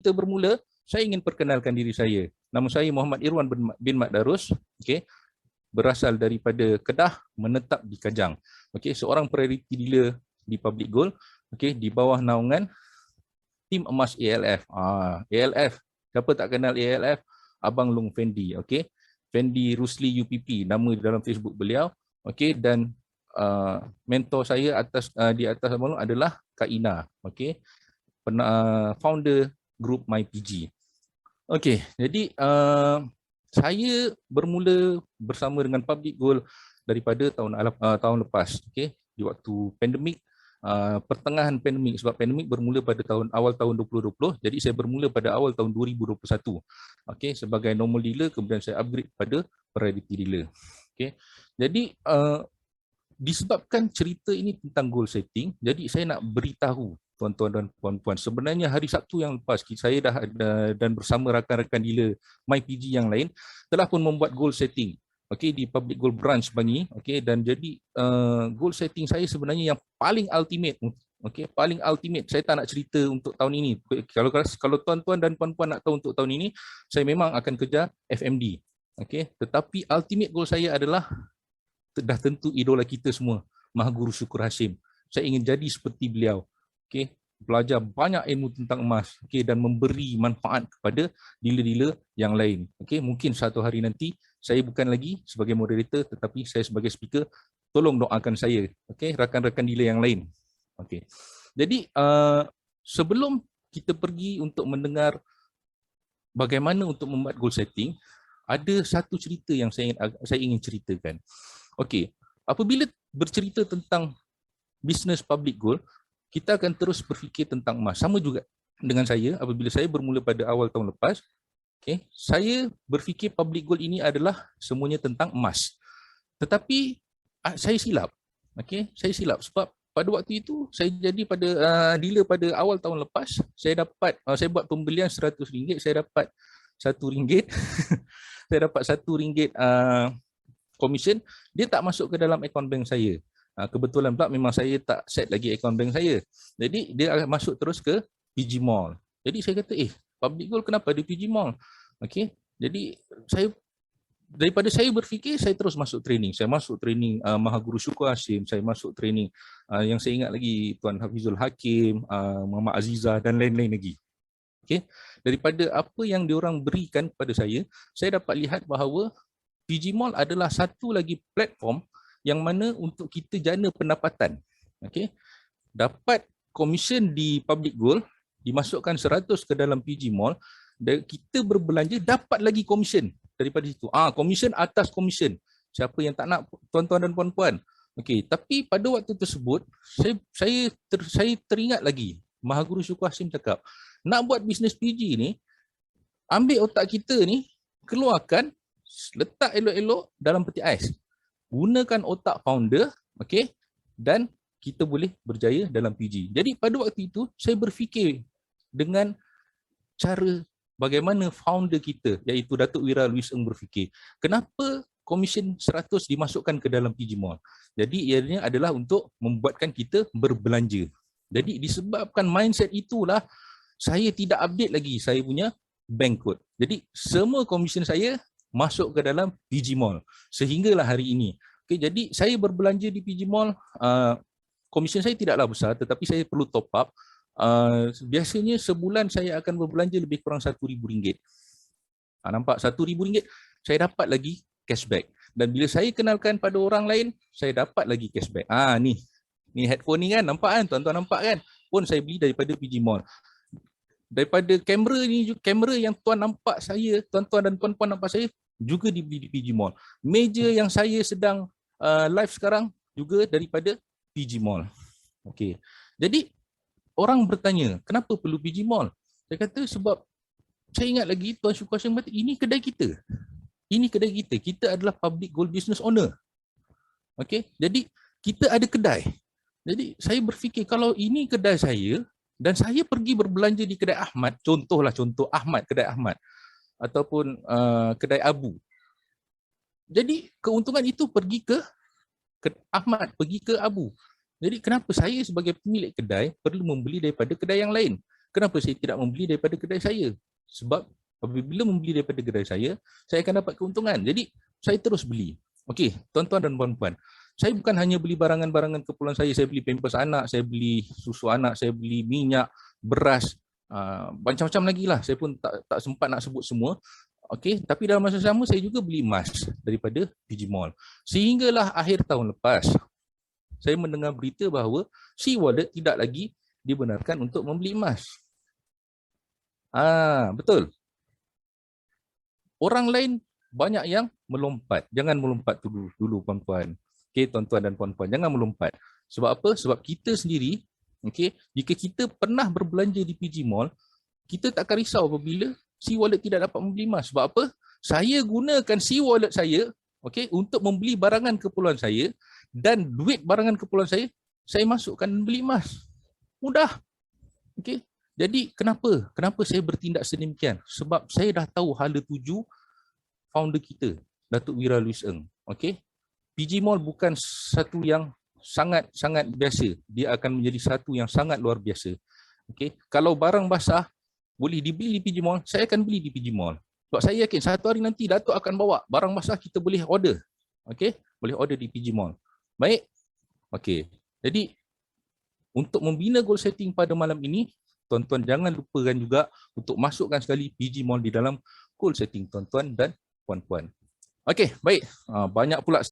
kita bermula, saya ingin perkenalkan diri saya. Nama saya Muhammad Irwan bin Mat Darus. Okey. Berasal daripada Kedah, menetap di Kajang. Okey, seorang priority dealer di Public Gold, okey, di bawah naungan Tim Emas ALF. ALF, siapa tak kenal ALF? Abang Long Fendi, okey. Fendi Rusli UPP, nama dalam Facebook beliau. Okey, dan mentor saya di atas abang Long adalah Kak Ina, okey. Founder grup MyPG. Okey, jadi saya bermula bersama dengan Public Gold daripada tahun lepas, okey, di waktu pandemik, pertengahan pandemik, sebab pandemik bermula pada awal tahun 2020, jadi saya bermula pada awal tahun 2021, okey, sebagai normal dealer, kemudian saya upgrade pada priority dealer. Okey, jadi disebabkan cerita ini tentang goal setting, jadi saya nak beritahu tuan-tuan dan puan-puan, sebenarnya hari Sabtu yang lepas saya dan bersama rakan-rakan dealer MyPG yang lain telah pun membuat goal setting, okey, di Public Gold Branch Bangi, okey, dan jadi goal setting saya sebenarnya yang paling ultimate, okey, paling ultimate. Saya tak nak cerita untuk tahun ini. Kalau tuan-tuan dan puan-puan nak tahu untuk tahun ini, saya memang akan kejar FMD, okey, tetapi ultimate goal saya adalah dah tentu idola kita semua, Mahaguru Syukur Hashim. Saya ingin jadi seperti beliau. Okey, belajar banyak ilmu tentang emas, okey, dan memberi manfaat kepada dealer-dealer yang lain. Okey, mungkin satu hari nanti saya bukan lagi sebagai moderator tetapi saya sebagai speaker. Tolong doakan saya, okey, rakan-rakan dealer yang lain. Okey. Jadi sebelum kita pergi untuk mendengar bagaimana untuk membuat goal setting, ada satu cerita yang saya ingin ceritakan. Okey, apabila bercerita tentang bisnes public gold, kita akan terus berfikir tentang emas. Sama juga dengan saya, apabila saya bermula pada awal tahun lepas, okay, saya berfikir public gold ini adalah semuanya tentang emas. Tetapi saya silap. Okay, saya silap sebab pada waktu itu saya jadi dealer pada awal tahun lepas, saya buat pembelian RM100, saya dapat RM1. Saya dapat RM1 komisen, dia tak masuk ke dalam akaun bank saya. Kebetulan pula memang saya tak set lagi akaun bank saya. Jadi dia akan masuk terus ke PG Mall. Jadi saya kata, Public Gold kenapa ada PG Mall? Okey. Jadi daripada saya berfikir, saya terus masuk training. Saya masuk training Mahaguru Syukur Hashim, saya masuk training yang saya ingat lagi Tuan Hafizul Hakim, Mama Aziza dan lain-lain lagi. Okey. Daripada apa yang diorang berikan kepada saya dapat lihat bahawa PG Mall adalah satu lagi platform yang mana untuk kita jana pendapatan. Okey. Dapat komisen di Public Gold, dimasukkan 100 ke dalam PG Mall, dan kita berbelanja dapat lagi komisen daripada situ. Komisen atas komisen. Siapa yang tak nak, tuan-tuan dan puan-puan. Okey, tapi pada waktu tersebut saya teringat lagi Mahaguru Syukur Hashim cakap, nak buat bisnes PG ni, ambil otak kita ni, keluarkan, letak elok-elok dalam peti ais. Gunakan otak founder, okey, dan kita boleh berjaya dalam PG. Jadi pada waktu itu saya berfikir dengan cara bagaimana founder kita, iaitu Datuk Wira Louis Ng berfikir, kenapa komisen 100 dimasukkan ke dalam PG Mall? Jadi ianya adalah untuk membuatkan kita berbelanja. Jadi disebabkan mindset itulah saya tidak update lagi saya punya bank code. Jadi semua komisen saya masuk ke dalam PG Mall sehinggalah hari ini. Okay, jadi saya berbelanja di PG Mall, komisen saya tidaklah besar tetapi saya perlu top up. Biasanya sebulan saya akan berbelanja lebih kurang RM1,000. Nampak, RM1,000 saya dapat lagi cashback. Dan bila saya kenalkan pada orang lain, saya dapat lagi cashback. Ni headphone ni kan, nampak kan, tuan-tuan nampak kan? Pun saya beli daripada PG Mall. Daripada kamera ni, kamera yang tuan nampak saya, tuan-tuan dan puan-puan nampak saya, juga dibeli di PG Mall. Meja yang saya sedang live sekarang juga daripada PG Mall. Okey. Jadi orang bertanya, kenapa perlu PG Mall? Saya kata sebab saya ingat lagi Tuan Syukur Hashim kata, ini kedai kita. Ini kedai kita. Kita adalah public gold business owner. Okey. Jadi kita ada kedai. Jadi saya berfikir kalau ini kedai saya dan saya pergi berbelanja di kedai Ahmad, contoh Ahmad, kedai Ahmad ataupun kedai Abu. Jadi keuntungan itu pergi ke Ahmad, pergi ke Abu. Jadi kenapa saya sebagai pemilik kedai perlu membeli daripada kedai yang lain? Kenapa saya tidak membeli daripada kedai saya? Sebab apabila membeli daripada kedai saya akan dapat keuntungan. Jadi saya terus beli. Okey, tuan-tuan dan puan-puan. Saya bukan hanya beli barangan-barangan keperluan saya beli pampers anak, saya beli susu anak, saya beli minyak, beras, macam-macam lagi lah. Saya pun tak sempat nak sebut semua. Okey, tapi dalam masa sama saya juga beli emas daripada PG Mall. Sehinggalah akhir tahun lepas, saya mendengar berita bahawa C-Wallet tidak lagi dibenarkan untuk membeli emas. Betul. Orang lain banyak yang melompat. Jangan melompat dulu puan-puan. Okey, tuan-tuan dan puan-puan, jangan melompat. Sebab apa? Sebab kita sendiri, okey, jika kita pernah berbelanja di PG Mall, kita tak akan risau apabila C-Wallet tidak dapat membeli emas. Sebab apa? Saya gunakan C-Wallet saya, okey, untuk membeli barangan keperluan saya, dan duit barangan keperluan saya masukkan dan beli emas. Mudah. Okey. Jadi kenapa saya bertindak sedemikian? Sebab saya dah tahu hala tuju founder kita, Datuk Wira Louis Ng. Okey. PG Mall bukan satu yang sangat-sangat biasa. Dia akan menjadi satu yang sangat luar biasa. Okey. Kalau barang basah boleh dibeli di PG Mall, saya akan beli di PG Mall. Sebab saya yakin satu hari nanti Datuk akan bawa barang basah, kita boleh order. Okey, boleh order di PG Mall. Baik. Okey. Jadi untuk membina goal setting pada malam ini, tuan-tuan jangan lupakan juga untuk masukkan sekali PG Mall di dalam goal setting tuan-tuan dan puan-puan. Okey, baik. Banyak pula